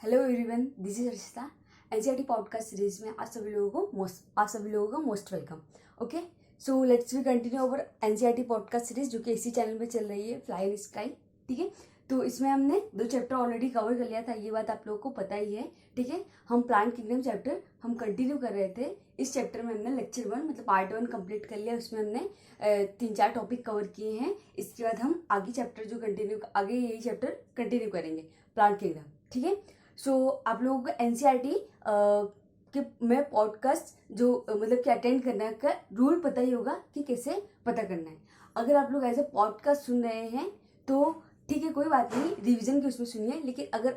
Hello everyone, this is Arshita. NCERT podcast series में आप सभी लोगों का most welcome. Okay, so let's we continue our NCERT podcast series जो कि इसी चैनल पे चल रही है, फ्लाई इन स्काई। ठीक है, तो इसमें हमने 2 चैप्टर ऑलरेडी कवर कर लिया था, ये बात आप लोगों को पता ही है। ठीक है, हम प्लांट किंगडम चैप्टर हम कंटिन्यू कर रहे थे। इस चैप्टर में हमने लेक्चर 1 मतलब पार्ट 1 कंप्लीट कर लिया। उसमें हमने 3-4 टॉपिक कवर किए हैं। इसके बाद हम आगे चैप्टर यही चैप्टर कंटिन्यू करेंगे, प्लांट किंगडम। ठीक है, सो आप लोगों को एनसीईआरटी के में पॉडकास्ट जो मतलब कि अटेंड करने का रूल पता ही होगा कि कैसे पता करना है। अगर आप लोग एज ए पॉडकास्ट सुन रहे हैं तो ठीक है, कोई बात नहीं, रिवीजन की उसमें सुनिए। लेकिन अगर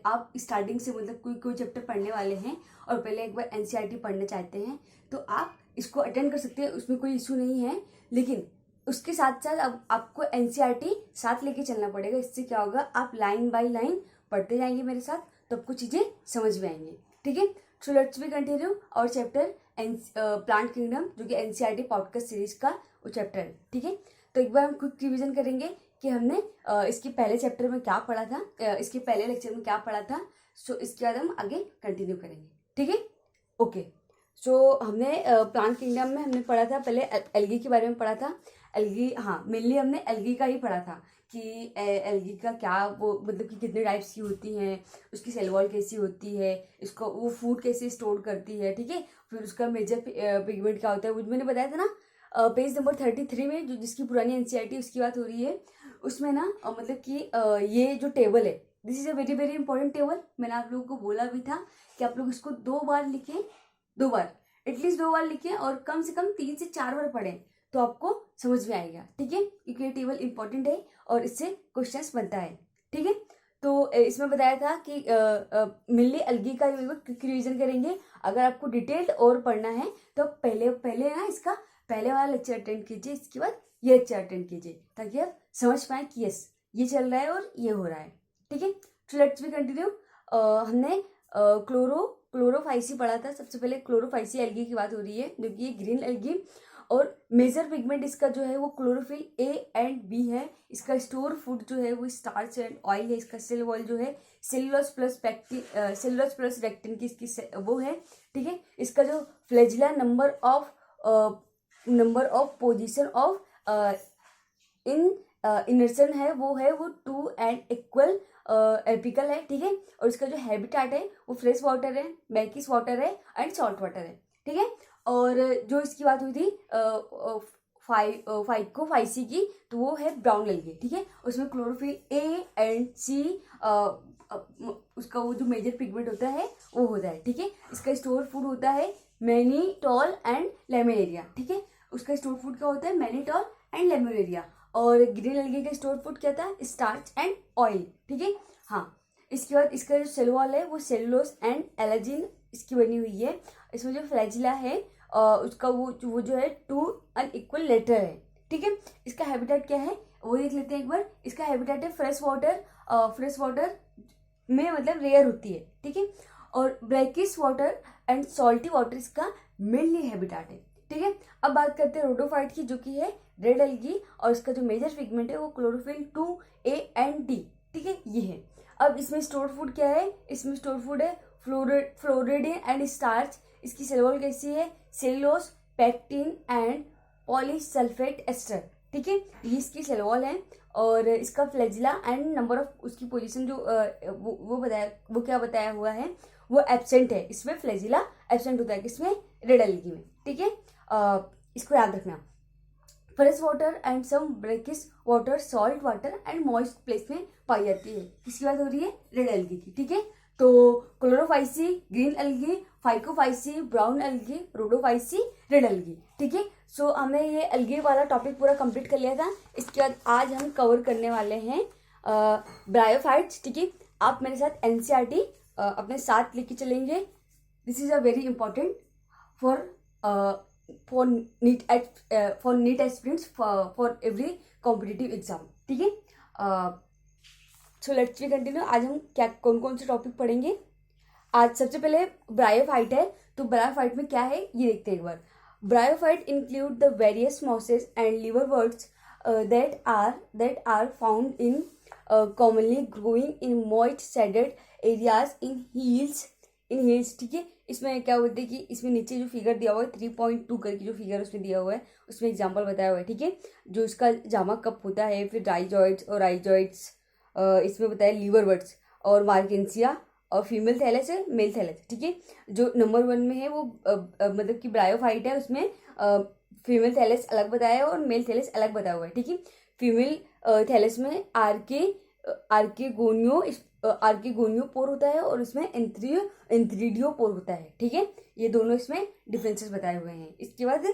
आप स्टार्टिंग से मतलब कोई चैप्टर पढ़ने वाले हैं और पहले एक बार एनसीईआरटी पढ़ना चाहते हैं तो आप इसको अटेंड कर सकते हैं, उसमें कोई इशू नहीं है। लेकिन उसके साथ साथ अब आपको एनसीईआरटी साथ लेके चलना पड़ेगा। इससे क्या होगा, आप लाइन बाय लाइन पढ़ते जाएंगे मेरे साथ तो आपको चीज़ें समझ में आएंगी। ठीक है, सो लेट्स वी कंटिन्यू और चैप्टर प्लांट किंगडम जो कि एनसीईआरटी पॉडकास्ट सीरीज का वो चैप्टर है। ठीक है, तो एक बार हम क्विक रिवीजन करेंगे कि हमने इसके पहले चैप्टर में क्या पढ़ा था, इसके पहले लेक्चर में क्या पढ़ा था। सो इसके बाद हम आगे कंटिन्यू करेंगे। ठीक है, ओके। सो हमने प्लांट किंगडम में हमने पढ़ा था, पहले एल्गी के बारे में पढ़ा था। एल्गी, हाँ, मेनली हमने एल्गी का ही पढ़ा था कि एल्गी का क्या वो मतलब कि कितने टाइप्स की होती हैं, उसकी सेल वॉल कैसी होती है, इसको वो फूड कैसे स्टोर करती है। ठीक है, फिर उसका मेजर पिगमेंट क्या होता है, वो मैंने बताया था ना पेज नंबर 33 में, जो जिसकी पुरानी एनसीईआरटी उसकी बात हो रही है। उसमें ना मतलब कि ये जो टेबल है, this is a very very important table. मैंने आप लोगों को बोला भी था कि आप लोग इसको 2 बार लिखें, 2 बार एटलीस्ट 2 बार लिखें और कम से कम 3 से 4 बार पढ़ें तो आपको समझ में आएगा। ठीक है, क्योंकि ये टेबल इंपॉर्टेंट है और इससे क्वेश्चंस बनता है। ठीक है, तो इसमें बताया था कि मिलनी अलगी का रिवीजन करेंगे। अगर आपको डिटेल्ड और पढ़ना है तो पहले ना इसका पहले वाला लेक्चर अटेंड कीजिए, इसके बाद ये लेक्चर अटेंड कीजिए ताकि आप समझ पाए कि यस ये चल रहा है और ये हो रहा है। ठीक है, तो लेट्स बी कंटिन्यू। हमने क्लोरोफाइसी पढ़ा था। सबसे पहले क्लोरोफाइसी एल्गी की बात हो रही है जो कि ये ग्रीन एल्गी, और मेजर पिगमेंट इसका जो है वो क्लोरोफिल ए एंड बी है। इसका स्टोर फूड जो है वो स्टार्च एंड ऑयल है। इसका सेल वॉल जो है सेलुलोज प्लस रेक्टिन की इसकी वो है। ठीक है, इसका जो flagella number of position of insertion है वो 2 एंड इक्वल एपिकल है। ठीक है, और इसका जो हैबिटाट है वो फ्रेश वाटर है, ब्रैकिश वाटर है एंड सॉल्ट वाटर है। ठीक है, और जो इसकी बात हुई थी फाइकोफाइसी की, तो वो है ब्राउन एल्गी। ठीक है, उसमें क्लोरोफिल ए एंड सी उसका वो जो मेजर पिगमेंट होता है वो होता है। ठीक है, इसका स्टोर फूड होता है मैनीटॉल एंड लेमिनेरिया। ठीक है, उसका स्टोर फूड क्या होता है, मैनीटॉल एंड लेमिनेरिया। और ग्रीन एल्गी का स्टोर फूड क्या था, स्टार्च एंड ऑयल। ठीक है, हाँ, इसके बाद इसका जो सेल वॉल है वो सेलुलोज एंड एलाजिन इसकी बनी हुई है। इसमें जो फ्लैजिला है उसका वो जो है 2 अनइक्वल लेटर है। ठीक है, इसका हैबिटेट क्या है वो देख लेते हैं एक बार। इसका हैबिटेट है फ्रेश वाटर में मतलब रेयर होती है। ठीक है, और brackish water and salty water इसका मेनली हैबिटेट है। ठीक है, अब बात करते हैं रोडोफाइट की जो कि है रेड एल्गी, और इसका जो मेजर पिगमेंट है वो क्लोरोफिल 2A एंड D। ठीक है, ये है। अब इसमें स्टोर फूड क्या है, इसमें स्टोर फूड है फ्लोरिडिन एंड स्टार्च। इसकी सेल वॉल कैसी है, cellulose, pectin and polysulphate ester. ठीक है, ये इसकी सेल वॉल है। और इसका फ्लैजिला एंड नंबर ऑफ उसकी पोजीशन जो वो क्या बताया हुआ है वो एब्सेंट है। इसमें फ्लैजिला एब्सेंट होता है, किसमें, रेड एल्गी में। ठीक है, इसको याद रखना। Fresh water and some brackish water, salt water and moist place में पाई जाती है। किसकी बात हो रही है, रेड एल्गी की। ठीक है, तो Chlorophyceae green algae, Phaeophyceae brown algae, Rhodophyceae red algae. ठीक है, सो हमने ये एल्गी वाला टॉपिक पूरा कंप्लीट कर लिया था। इसके बाद आज हम कवर करने वाले हैं ब्रायोफाइट्स। ठीक है, आप मेरे साथ एनसीईआरटी अपने साथ लेके चलेंगे। This is a very important for NEET aspirants for every competitive exam. ठीक है, सो लेट्स वी कंटिन्यू। आज हम क्या कौन से टॉपिक पढ़ेंगे। आज सबसे पहले ब्रायोफाइट है, तो ब्रायोफाइट में क्या है ये देखते हैं एक बार। Bryophyte include the various mosses and liverworts that are found in commonly growing in moist shaded areas in hills. ठीक है, इसमें क्या होता है कि इसमें नीचे जो फिगर दिया हुआ है 3.2 करके जो फिगर उसमें दिया हुआ है उसमें एग्जांपल बताया हुआ है। ठीक है, जो इसका जामा कब होता है, फिर राइजॉइड्स और राइजॉइड्स, इसमें बताया लीवरवर्ड्स और मार्केंसिया और फीमेल थैलेस है, मेल थैलेस। ठीक है, जो नंबर 1 में है वो मतलब कि ब्रायोफाइट है, उसमें फीमेल थैलेस अलग बताया है और मेल थैलेस अलग बताया हुआ है। ठीक है, फीमेल थैलेस में आर्केगोनियोपोर होता है और इसमें एंथ्रीडियोपोर होता है। ठीक है, ये दोनों इसमें डिफरेंसेस बताए हुए हैं। इसके बाद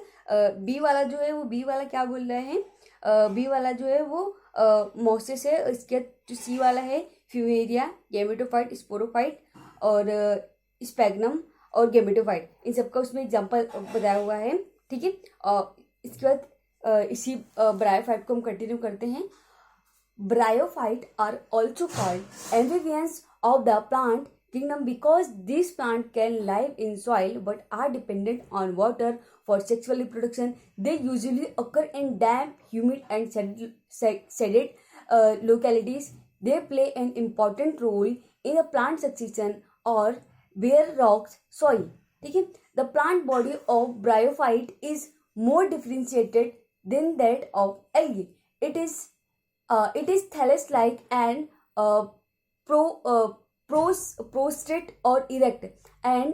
बी वाला जो है वो बी वाला क्या बोल रहे हैं, बी वाला जो है वो मोसेस है। इसके जो सी वाला है फ्यूमेरिया, गैमेटोफाइट, स्पोरोफाइट और स्पैग्नम और गैमेटोफाइट, इन सबका उसमें एग्जांपल बताया हुआ है। ठीक है, और इसके बाद इसी ब्रायोफाइट को हम कंटिन्यू करते हैं। Bryophytes are also called amphibians of the plant kingdom because these plants can live in soil but are dependent on water for sexual reproduction. They usually occur in damp, humid, and shaded localities. They play an important role in the plant succession or bare rocks soil. ठीक है, the plant body of bryophyte is more differentiated than that of algae. It is thallus-like and prostrate or erect. And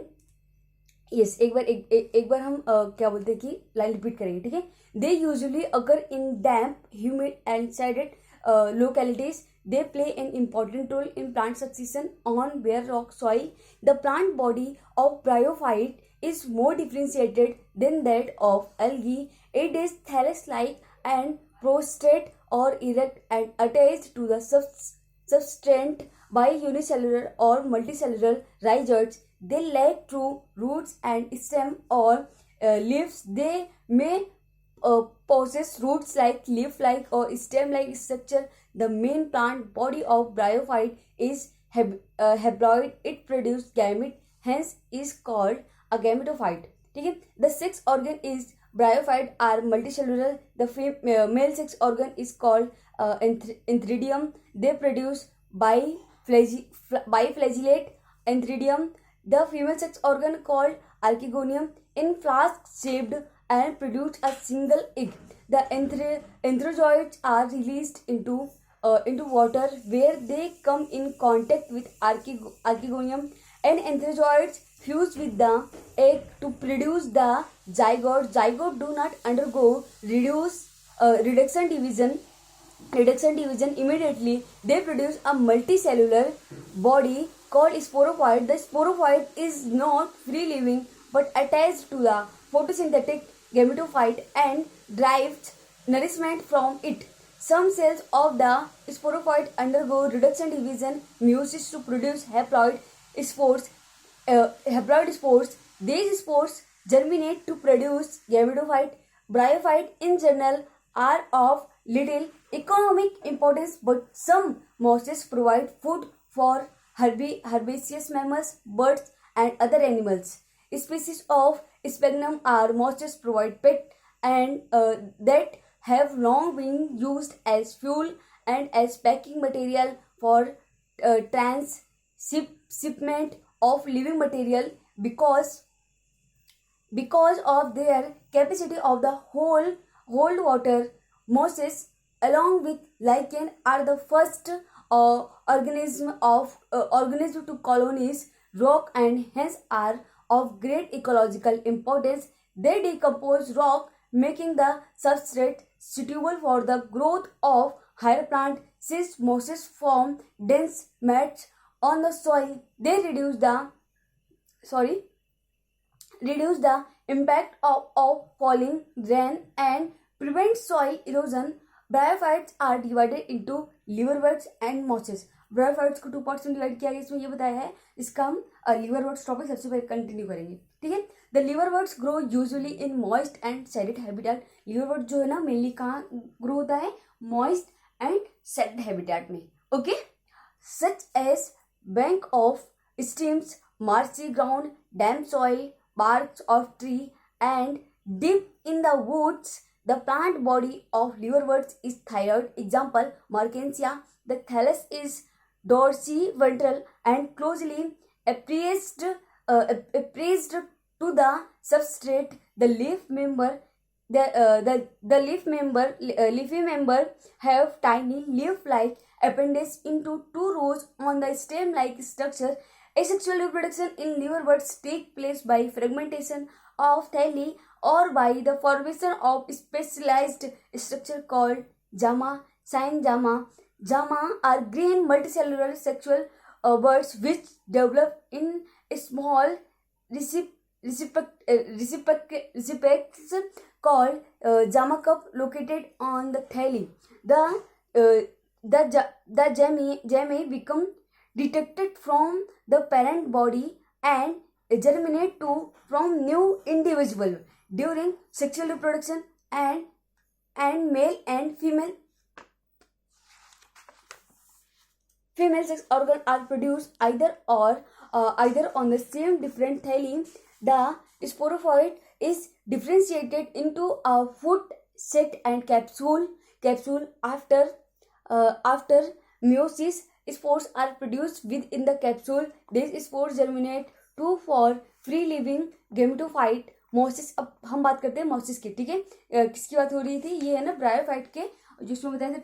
yes, एक बार हम क्या बोलते हैं कि line repeat करेंगे। ठीक है, they usually occur in damp, humid and shaded localities. They play an important role in plant succession on bare rock soil. The plant body of bryophyte is more differentiated than that of algae. It is thallus-like and prostrate or erect and attached to the substrate by unicellular or multicellular rhizoids. They lack true roots and stem or leaves. They may possess roots like leaf-like or stem-like structure. The main plant body of bryophyte is haploid. It produces gamete, hence is called a gametophyte. ठीक है, the sex organ is bryophyte are multicellular. The male sex organ is called antheridium. They produce biflagellate antheridium. The female sex organ called archegonium in flask shaped and produce a single egg. The anthrozoids are released into water where they come in contact with archegonium, and anthrozoids fuse with the egg to produce the zygote. Zygote do not undergo reduction division immediately. They produce a multicellular body called sporophyte. The sporophyte is not free living but attached to the photosynthetic gametophyte and derives nourishment from it. Some cells of the sporophyte undergo reduction division meiosis to produce haploid spores. These spores germinate to produce gametophyte. Bryophyte in general are of little economic importance, but some mosses provide food for herbaceous mammals, birds, and other animals. Species of sphagnum are mosses provide pet and that have long been used as fuel and as packing material for transshipment of living material because of their capacity of the hold water. Mosses along with lichen are the first organism to colonize rock and hence are of great ecological importance. They decompose rock, making the substrate suitable for the growth of higher plant. Since mosses form dense mats on the soil, they reduce the impact of falling rain and prevent soil erosion. Bryophytes are divided into liverworts and mosses. Bryophytes को 2 parts में divide किया गया, इसमें ये बताया है। इसका हम लिवरवर्ट्स टॉपिक सबसे पहले कंटिन्यू करेंगे। ठीक है, the liverworts grow usually in moist and shaded habitat. Liverwort जो है ना मेनली कहाँ ग्रो होता है, मॉइस्ट एंड शेडेड हैबिटेट में। Okay, such as bank of streams, marshy ground, damp soil, barks of tree, and deep in the woods. The plant body of liverworts is thyroid. Example, Mertensia. The thallus is dorsiventral and closely appraised, appraised to the substrate. The leaf member, leafy member have tiny leaf-like appendage into two rows on the stem-like structure. Asexual reproduction in liverworts take place by fragmentation of thalli or by the formation of specialized structure called jama, cyanjama. Jama are green multicellular sexual birds which develop in small recipients called jama cup located on the thalli. The jame become detected from the parent body and germinate to from new individual during sexual reproduction, and male and female sex organ are produced either on the same different thalli. The sporophyte is differentiated into a foot set and capsule. After meiosis, spores are produced within the capsule. These spores germinate to for free living gametophyte mosses. अब हम बात करते हैं मोसिस की. ठीक है, किसकी बात हो रही थी? ये है ना ब्रायोफाइट के, जिसमें बताया था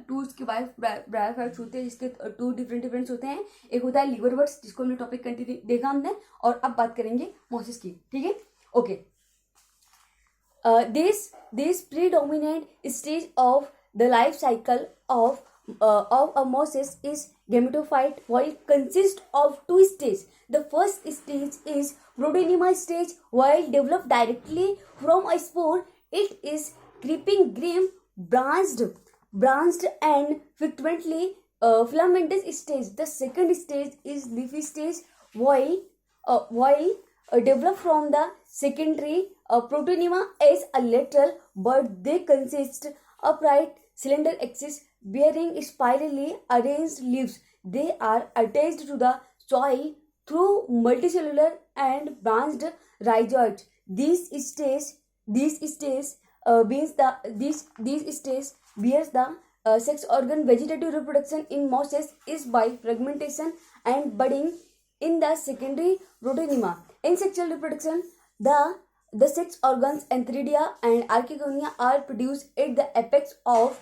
टू इसके ब्रायोफाइट्स होते हैं, जिसके टू डिफरेंट होते हैं. एक होता है लिवरवर्ट्स, जिसको हमने टॉपिक कंटिन्यू देखा हमने, और अब बात करेंगे मोसिस की. ठीक है, okay. This predominant stage of the life cycle of a mosis is gametophyte, while consists of two stages. The first stage is protonema stage. While developed directly from a spore, it is creeping green, branched and frequently filamentous stage. The second stage is leafy stage. While developed from the secondary protonema as a lateral, but they consist upright cylinder axis bearing spirally arranged leaves. They are attached to the soil through multicellular and branched rhizoids. These stages bears the sex organ. Vegetative reproduction in mosses is by fragmentation and budding in the secondary protonema. In sexual reproduction, the sex organs Antheridia and Archegonia are produced at the apex of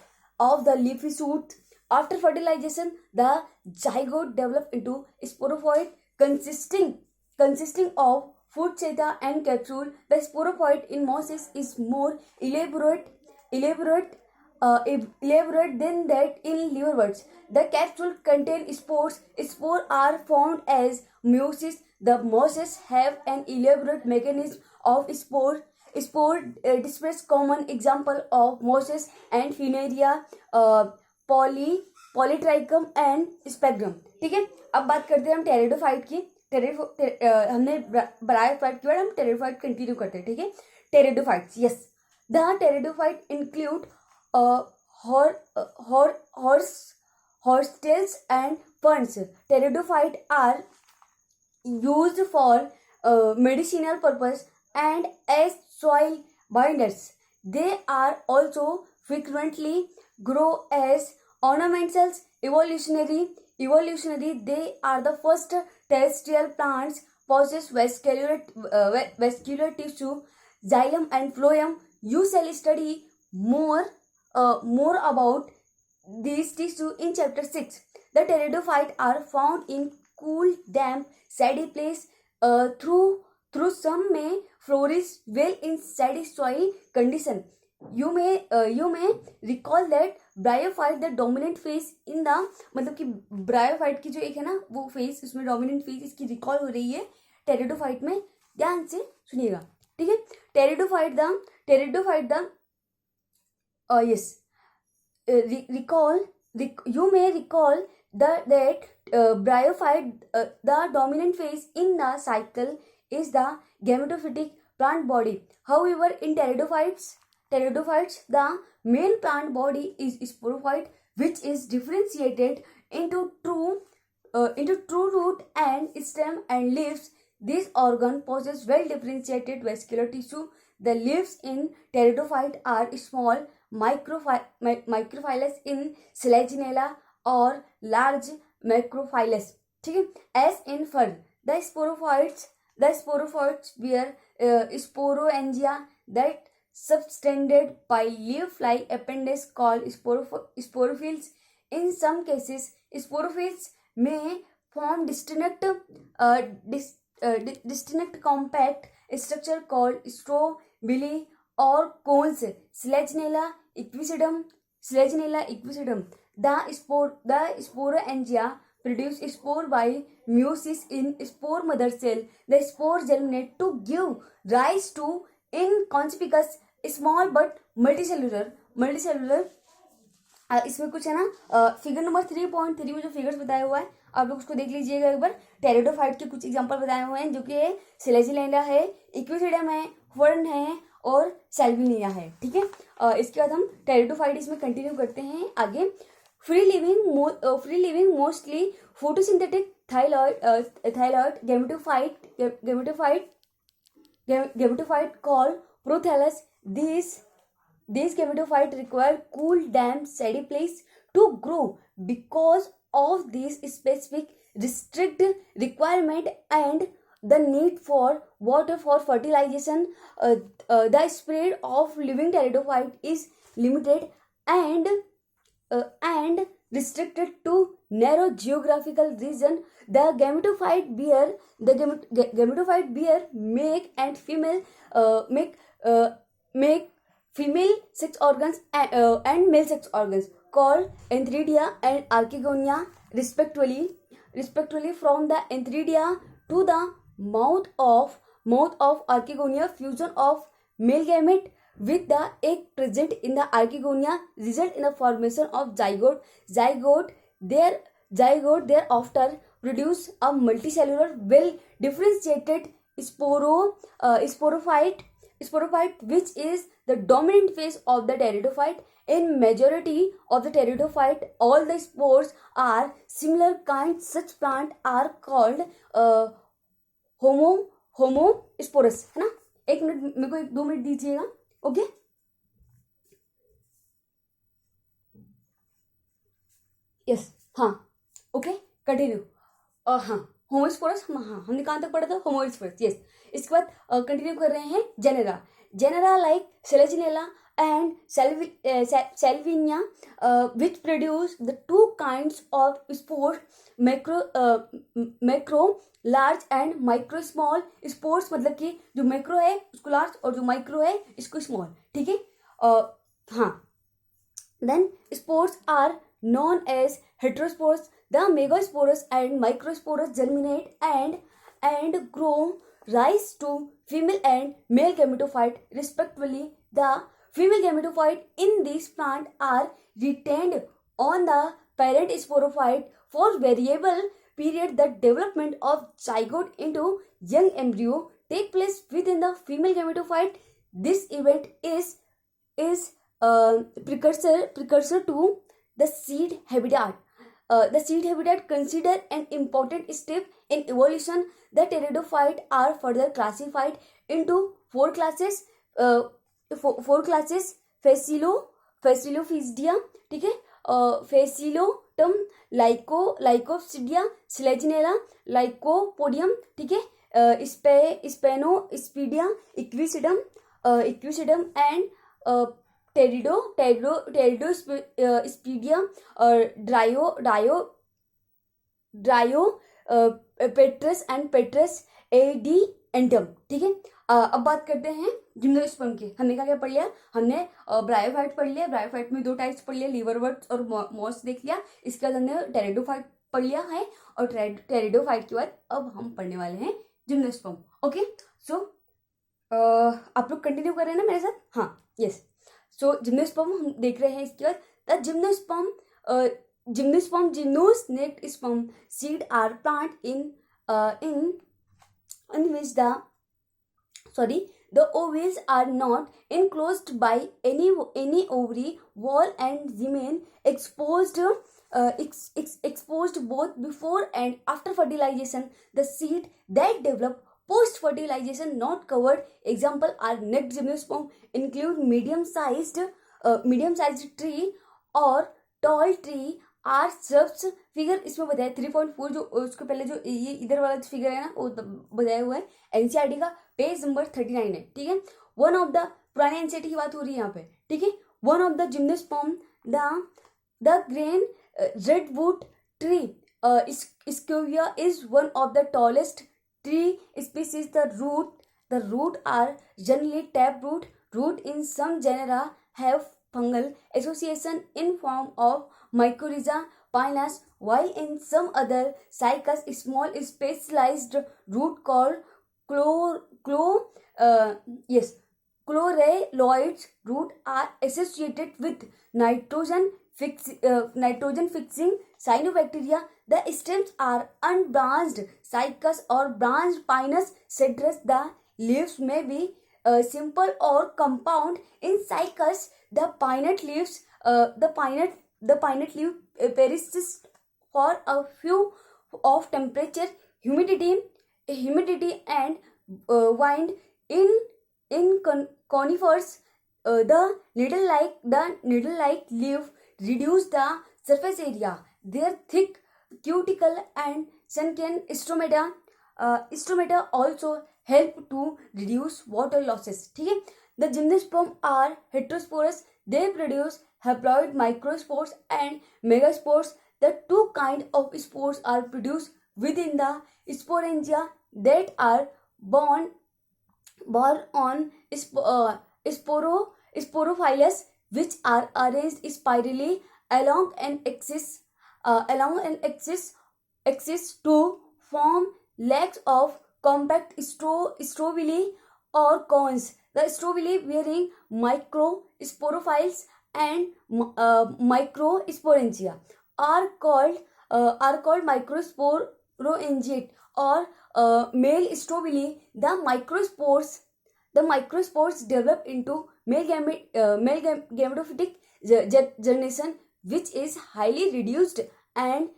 the leafy shoot. After fertilization, the zygote develops into sporophyte consisting of foot seta and capsule. The sporophyte in mosses is more elaborate than that in liverworts. The capsule contains spores. Spores are formed as meiosis. The mosses have an elaborate mechanism of spore disperse. Common example of mosses and funaria, polytrichum and sphagnum. ठीक है, अब बात करते हैं हम pteridophyte की. हमने bryophyte के बाद हम टेरिडोफाइट कंटिन्यू करते हैं. ठीक है, pteridophytes. Yes, the pteridophyte include horsetails and ferns. Pteridophytes are used for medicinal purpose and as soil binders. They are also frequently grow as ornamentals. Evolutionary, they are the first terrestrial plants possess vascular tissue, xylem and phloem. You shall study more about these tissue in chapter 6. The pteridophytes are found in cool, damp, sandy place. Through some may flourish well in sandy soil condition. You may recall that bryophyte the dominant face in the, मतलब कि bryophyte की जो एक है ना वो face, उसमें dominant face इसकी रिकॉल हो रही है टेरिडोफाइट में. ध्यान से सुनिएगा. ठीक है, pteridophyte the yes, you may recall that bryophyte, the dominant phase in the cycle is the gametophytic plant body. However, in pteridophytes, the main plant body is sporophyte, which is differentiated into true root and stem and leaves. This organ possesses well differentiated vascular tissue. The leaves in pteridophyte are small, microphyllous in Selaginella, or large macrophyllus. ठीक है, as in fern, the sporophytes bear sporangia that subtended by leaf-like appendage called sporophylls. In some cases, sporophylls may form distinct compact structure called strobili or cones. Selaginella equisedum. The sporangia produce spore by meiosis in spore mother cell. The spore germinate to give rise to inconspicuous small but multicellular इसमें कुछ है ना, figure number 3.3 में जो figures बताया हुआ है आप लोग उसको देख लीजिएगा एक बार। टेरिडोफाइट के कुछ एग्जांपल बताए हुए हैं जो कि सिलेजिलेंडा है, इक्विसिडम है, फर्न है और सेल्विनिया है। ठीक है, इसके बाद हम टेरिडोफाइट इसमें कंटिन्यू करते हैं आगे। Free living mostly photosynthetic thalloid gametophyte called prothallus. These gametophytes require cool, damp, shady place to grow. Because of this specific restricted requirement and the need for water for fertilization, the spread of living pteridophyte is limited and restricted to narrow geographical region. The gametophyte bear make female sex organs and male sex organs called antheridia and archegonia respectively. From the antheridia to the mouth of archegonia, fusion of male gamete with the egg present in the archegonia result in the formation of zygote thereafter produce a multicellular well differentiated sporophyte, which is the dominant phase of the pteridophyte. In majority of the pteridophyte, all the spores are similar kinds. Such plant are called homosporous, है ना। एक minute मेरे को 2 minute दीजिएगा। Okay, yes, हाँ, okay, continue. हाँ, homosporous, हाँ, हमने कहाँ तक पढ़ा था? Homosporous, yes. इसके बाद कंटिन्यू कर रहे हैं genera like Selaginella and salvinia, which produce the 2 kinds of spores, macro large and micro small spores। मतलब कि जो मैक्रो है उसको लार्ज और जो माइक्रो है इसको स्मॉल। ठीक है, हाँ। Then spores are known as heterospores. The megaspores and microspores germinate and grow rise to female and male gametophyte respectively. The female gametophyte in this plant are retained on the parent sporophyte for variable period. The development of zygote into young embryo take place within the female gametophyte. This event is precursor to the seed habitat. The seed habitat considered an important step in evolution. The pteridophyte are further classified into 4 classes. 4 classes: फैसिलोफिजिडिया, ठीक है, फैसिलोटम, लाइकोप्सिडिया, Selaginella, lycopodium, ठीक है, स्पेनोस्पिडिया, इक्विसिडम and टेरिडोस्पिडिया और पेट्रस and पेट्रस एडिएंटम। ठीक है, अब बात करते हैं जिम्नोस्पर्म की। हमने क्या पढ़ लिया? हमने ब्रायोफाइट पढ़ लिया। ब्रायोफाइट में 2 टाइप्स पढ़ लिया, लिवरवर्ट्स और मॉस देख लिया। इसके बाद हमने टेरिडोफाइट पढ़ लिया है और टेरिडोफाइट के बाद अब हम पढ़ने वाले हैं जिम्नोस्पर्म। ओके, सो आप लोग कंटिन्यू कर रहे हैं ना मेरे साथ? हाँ, यस। सो जिम्नोस्पर्म हम देख रहे हैं। इसके बाद the gymnosperm genus necked sperm seed are plant in which the ovaries are not enclosed by any ovary wall and remain exposed both before and after fertilization. The seed that develop post fertilization not covered. Example are necked gymnosperm include medium sized tree or tall tree are subs figure इसमें बताया 3.4 जो उसके पहले जो ये इधर वाला figure है ना वो बताया हुआ है एनसीईआरटी का पेज नंबर 39 है, ठीक है। वन ऑफ द पुराने एनसीईआरटी की बात हो रही है यहाँ पे, ठीक है। One of the gymnosperm the grain redwood tree Sequoia is one of the tallest tree species. The root are generally taproot. Root in some genera have fungal association in form of mycorrhiza pinus, while in some other cycas small specialized root called chlorelloids root are associated with nitrogen fixing cyanobacteria. The stems are unbranched cycas or branched pinus cedrus. The leaves may be simple or compound. In cycas, the pinnate leaf persists for a few of temperature, humidity and wind. In conifers, the needle-like leaf reduce the surface area. Their thick cuticle and sunken stomata also help to reduce water losses, ठीक है। The gymnosperm are heterosporous. They produce haploid microspores and megaspores. The two kinds of spores are produced within the sporangia that are born on sporophyllus, which are arranged spirally along an axis to form legs of compact strobili or cones. The strobili bearing microsporophytes and microsporangia are called microsporangiate or male strobili. The microspores develop into male gametophytic generation, which is highly reduced and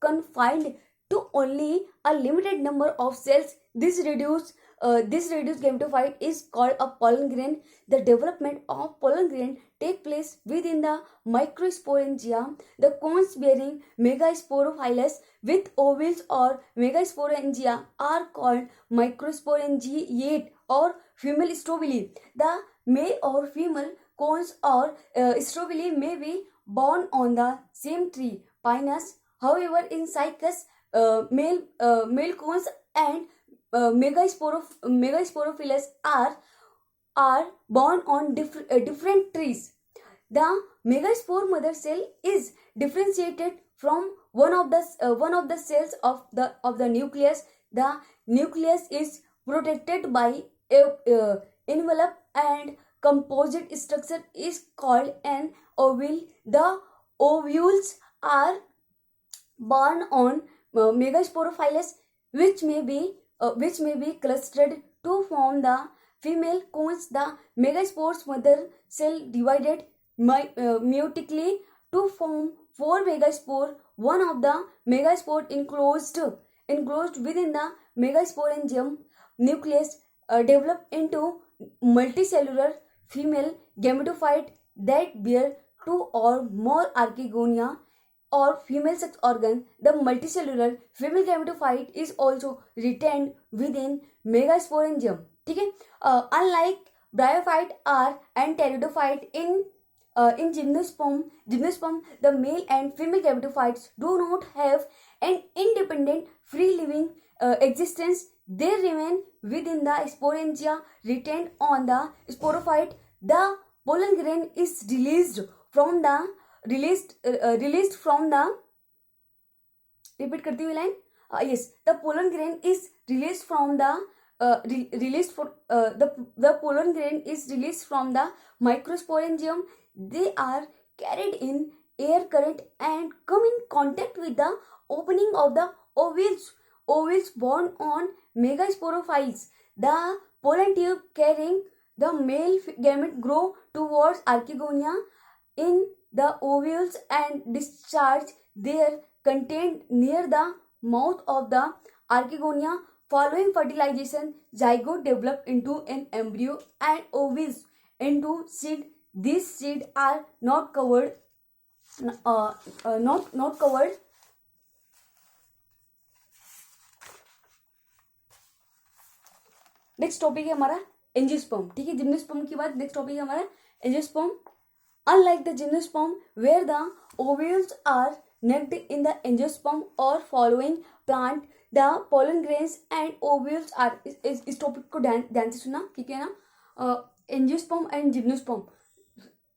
confined to only a limited number of cells. This reduced gametophyte is called a pollen grain. The development of pollen grain take place within the microsporangia. The cones bearing megasporophylus with ovules or megasporangia are called microsporangiate or female strobili. The male or female cones or strobili may be born on the same tree, Pinus. However, in cycas, male cones and megasporophylus are born on different trees. The megaspore mother cell is differentiated from one of the cells of the nucleus. The nucleus is protected by a envelope and composite structure is called an ovule. The ovules are born on megasporophylus, which may be clustered to form the female cones. The megaspores mother cell divided meiotically to form 4 megaspore. One of the megaspore enclosed within the megasporangium nucleus develop into multicellular female gametophyte that bear 2 or more archegonia or female sex organ. The multicellular female gametophyte is also retained within megasporangium, ठीक है। Unlike bryophyte and pteridophyte, in gymnosperm, the male and female gametophytes do not have an independent free living existence. They remain within the sporangia, retained on the sporophyte. The pollen grain is released from the repeat करती हुई line, yes, the pollen grain is released from the pollen grain is released from the microsporangium. They are carried in air current and come in contact with the opening of the ovules born on megasporophytes. The pollen tube carrying the male gamete grow towards archegonia in the ovules and discharge their content near the mouth of the archegonia. Following fertilization, zygote develop into an embryo and ovules into seed. These seeds are not covered not covered. Next topic है हमारा angiosperm, ठीक है। Gymnosperm के बाद next topic है हमारा angiosperm. Unlike the gymnosperm, where the ovules are naked in the angiosperm or following plant, the pollen grains and ovules are इस topic को ध्यान से सुनना, ठीक है ना। एंजियोस्पर्म एंड जिम्नोस्पर्म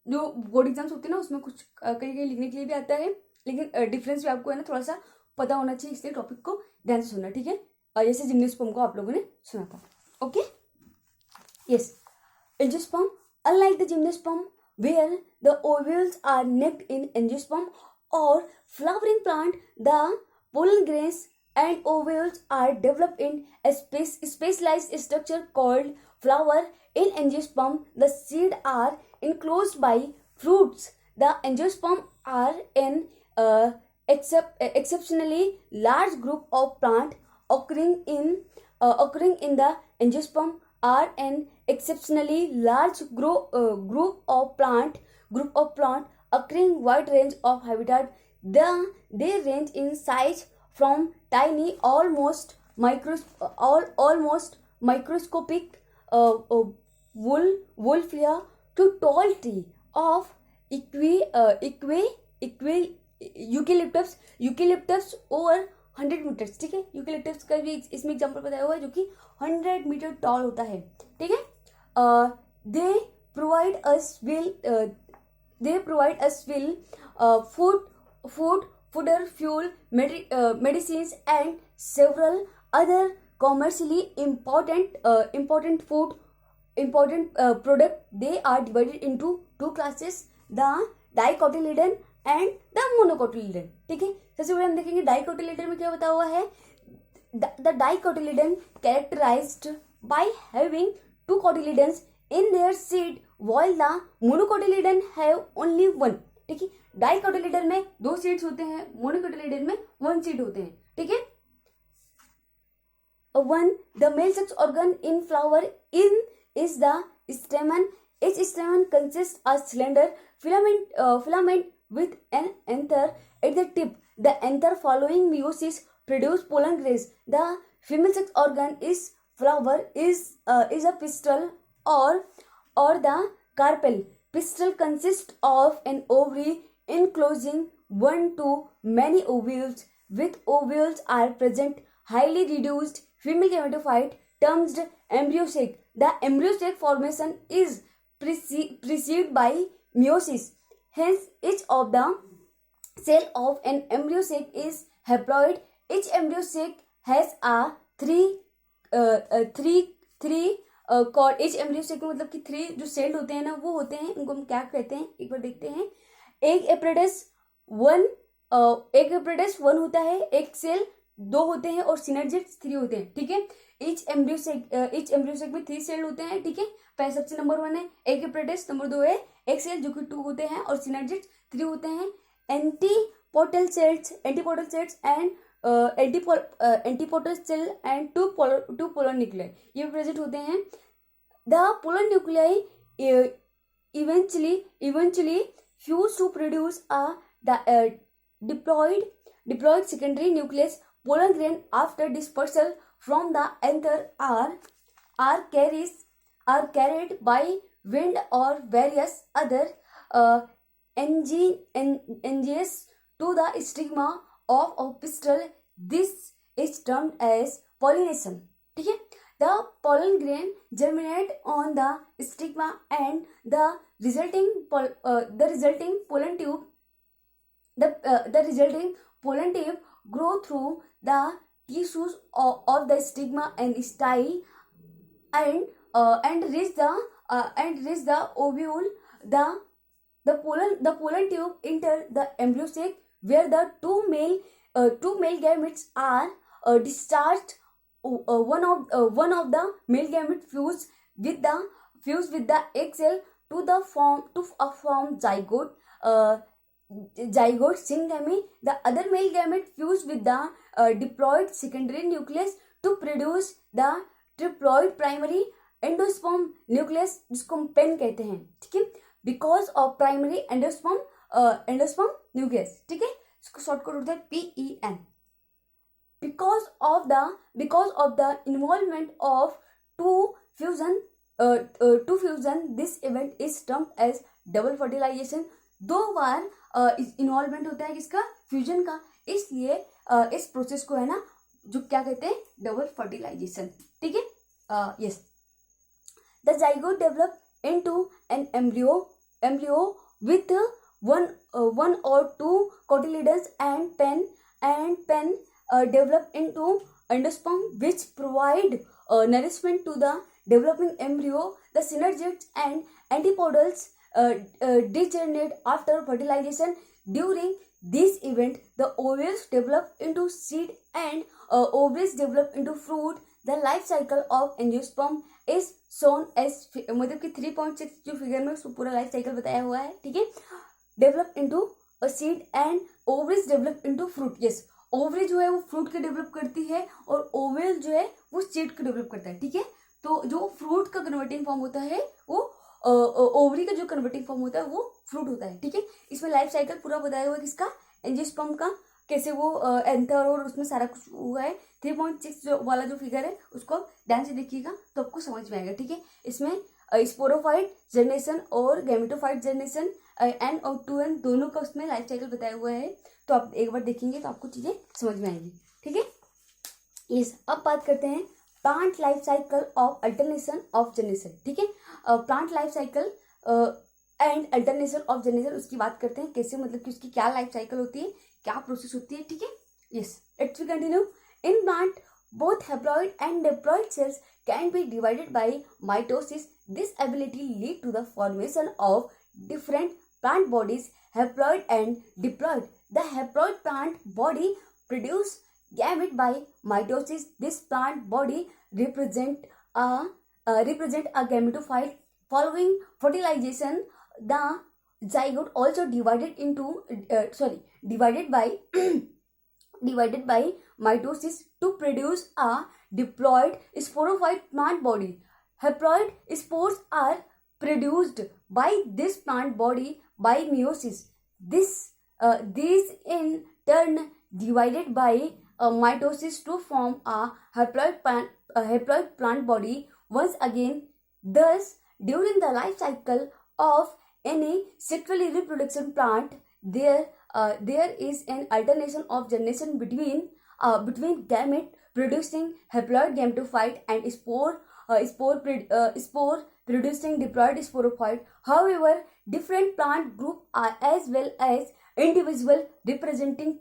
जो बोर्ड एग्जाम्स होते हैं ना, उसमें कुछ कहीं कहीं लिखने के लिए भी आता है, लेकिन डिफरेंस भी आपको है ना थोड़ा सा पता होना चाहिए, इसलिए टॉपिक को ध्यान से सुनना, ठीक है। जैसे जिम्नोस्पर्म को आप लोगों ने सुना था, okay. Yes, angiosperm unlike the gymnosperm where the ovules are naked in angiosperm or flowering plant, the pollen grains and ovules are developed in a specialized structure called flower. In angiosperm, the seeds are enclosed by fruits. The angiosperm are an exceptionally large group of plants occurring in the angiosperm are an exceptionally large group of plant occurring wide range of habitat. They range in size from tiny almost microscopic wolfia to tall tree of eucalyptus over 100 metres, ठीक है। Eucalyptus का भी इसमें example बताया हुआ है जो कि 100 मीटर टॉल होता है, ठीक है। They provide us will fooder, fuel, medicines and several other commercially important product. They are divided into two classes, the dicotyledon and the monocotyledon, ठीक है। सबसे पहले हम देखेंगे डाइकोटिलेडन में क्या बताया हुआ है। The dicotyledon characterised by having two cotyledons in their seed while the monocotyledon have only one, ठीक है। डाइकोटिलेडन में 2 सीड्स होते हैं, मोनोकोटिलेडन में 1 सीड होते हैं, ठीक है। 1 the male sex organ in flower is the stamen. Each stamen consists a slender filament with an anther at the tip. The anther following meiosis produce pollen grains. The female sex organ is flower is a pistil or the carpel. Pistil consists of an ovary enclosing one to many ovules. With ovules are present highly reduced female gametophyte termed embryo sac. The embryo sac formation is preceded by meiosis. Hence, each of the cell of an embryo sac is haploid. Each embryo sac has a three each embryo sac में मतलब कि 3 जो cell होते हैं ना, वो होते हैं, उनको हम क्या कहते हैं, एक बार देखते हैं। एक एप्रेडस 1 होता है, एक सेल 2 होते हैं और सिनर्जिट्स 3 होते हैं, ठीक है। each embryo sac में 3 सेल होते हैं, ठीक है। पहले सबसे नंबर 1 है एक एप्रेडस, नंबर 2 है एक सेल जो कि 2 होते हैं और सिनर्जिट्स 3 होते हैं। Antipodal cells and antipodal cell and two polar nuclei ये प्रेजेंट होते हैं। The polar nuclei eventually fuse to produce a diploid secondary nucleus. Pollen grain after dispersal from the anther are carried by wind or various other engineers to the stigma of a pistil. This is termed as pollination, ठीक है। The pollen grain germinate on the stigma and the resulting pollen tube grow through the tissues of the stigma and style and reach the ovule. The pollen tube enter the embryo sac where the two male gametes are discharged. One of the male gamete fuse with the egg cell to form zygote syngamy. The other male gamete fuse with the diploid secondary nucleus to produce the triploid primary endosperm nucleus, जिसको हम pen कहते हैं, ठीक है। Because of primary endosperm endosperm nucleus, ठीक है, इसको shortcut होता है PEN. because of the involvement of two fusion this event is termed as double fertilization. दो बार इन्वॉल्वमेंट होता है किसका, फ्यूजन का, इसलिए इस प्रोसेस को है ना जो क्या कहते हैं, डबल फर्टिलाइजेशन, ठीक है. Yes, the zygote develop into an embryo with one or two cotyledons and pen develop into endosperm which provide nourishment to the developing embryo. The synergids and antipodals degenerate after fertilization. During this event, the ovaries develop into seed and ovaries develop into fruit. The life cycle of angiosperm is shown as, मतलब कि 3.6 जो figure में उसको पूरा life cycle बताया हुआ है, ठीक है. Develop into a seed and ovaries develop into fruit. Yes, ovary जो है वो फ्रूट के डेवलप करती है और ओवेल जो है वो सीड के डेवलप करता है, ठीक है. तो जो फ्रूट का कन्वर्टिंग फॉर्म होता है वो ओवरी का जो कन्वर्टिंग फॉर्म होता है वो फ्रूट होता है, ठीक है. इसमें लाइफ साइकिल पूरा बताया हुआ है किसका, एंजियोस्पर्म का, कैसे वो एंटर और उसमें सारा कुछ हुआ है. 3.6 जो वाला जो फिगर है उसको आप ध्यान से देखिएगा तो आपको समझ में आएगा, ठीक है. इसमें स्पोरोफाइट जर्नेशन और गैमेटोफाइट जर्नेशन एन और 2N दोनों का उसमें लाइफ साइकिल बताया हुआ है. तो आप एक बार देखेंगे तो आपको चीज़ें समझ में आएंगी, ठीक है. यस, अब बात करते हैं plant life cycle of alternation of generation, ठीक है. Plant life cycle and alternation of generation, उसकी बात करते हैं कैसे, मतलब कि उसकी क्या लाइफ साइकिल होती है, क्या प्रोसेस होती है, ठीक है. Yes, let's we continue. In plant both haploid and diploid cells can be divided by mitosis. This ability lead to the formation of different plant bodies, haploid and diploid. The haploid plant body produce gamete by mitosis. This plant body represent a gametophyte. Following fertilization, the zygote also divided by mitosis to produce a diploid sporophyte plant body. Haploid spores are produced by this plant body by meiosis. These in turn divided by mitosis to form a haploid plant body once again. Thus, during the life cycle of any sexually reproduction plant, there is an alternation of generation between gamete producing haploid gametophyte and spore producing diploid sporophyte. However, different plant groups are as well as individual representing